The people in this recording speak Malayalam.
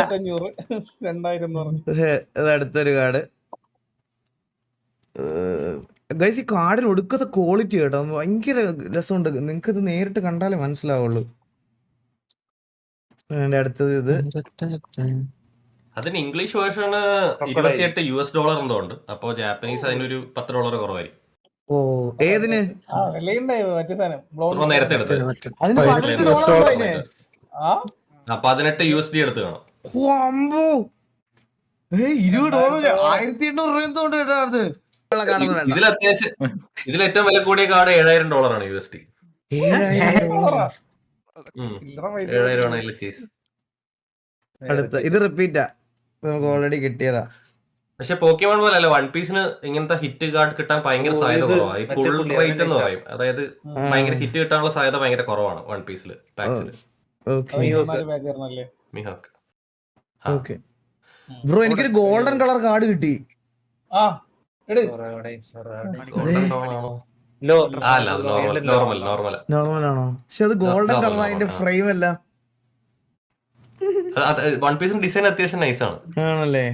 500 2000 എന്ന് പറഞ്ഞു. ഇത് അടുത്തൊരു കാർഡ്. ഗൈസ്, ഈ കാർഡിന് ഒടുക്കത്തെ ക്വാളിറ്റി കേട്ടോ, ഭയങ്കര രസമുണ്ട്. നിങ്ങൾക്ക് ഇത് നേരിട്ട് കണ്ടാലേ മനസ്സിലാവുള്ളൂ. അതിന്റെ അടുത്തത് ഇത് അതിന് ഇംഗ്ലീഷ് വേർഷൻ $28 എന്തോ ഉണ്ട്. അപ്പൊ ജാപ്പനീസ് അതിനൊരു $10 കുറവായിരിക്കും. ഓ, ഏതിന്? വിലയുണ്ടായി മറ്റേ സാധനം നേരത്തെ എടുത്ത് അതിന് $18 ഉണ്ടോ അതിന്? $18 എടുത്ത് കാണാം. $20 $1800 എന്തോണ്ട് കേട്ടോ അത്. ഇതിൽ അത്യാവശ്യം ഇതിൽ ഏറ്റവും വില കൂടിയ കാർഡ് $7000 ആണ് USD. 7000 ആണ് ഇതിലെ ചേസ്. അടുത്ത ഇത് റിപ്പീറ്റാ, നമുക്ക് ഓൾറെഡി കിട്ടിയതാ. പക്ഷെ പോക്കിമോൺ പോലെ അല്ല, വൺ പീസിന് ഇങ്ങനത്തെ ഹിറ്റ് കാർഡ് കിട്ടാൻ ഭയങ്കര സാധ്യത കുറവാണ്. ഈ പുൾ റേറ്റ് എന്ന് പറയും, അതായത് ഭയങ്കര ഹിറ്റ് കിട്ടാനുള്ള സാധ്യത ഭയങ്കര കുറവാണ് വൺ പീസില് പാക്സില്. മിഹാക്ക് ബ്രോ, എനിക്കൊരു ഗോൾഡൻ കളർ കാർഡ് കിട്ടി. നോർമലാണോ? പക്ഷെ അത് ഗോൾഡൻ കളർ, അതിന്റെ ഫ്രെയിം അല്ല. വൺ പീസിന്റെ ഡിസൈൻ അത്യാവശ്യം നൈസ് ആണ്. ആണല്ലേ?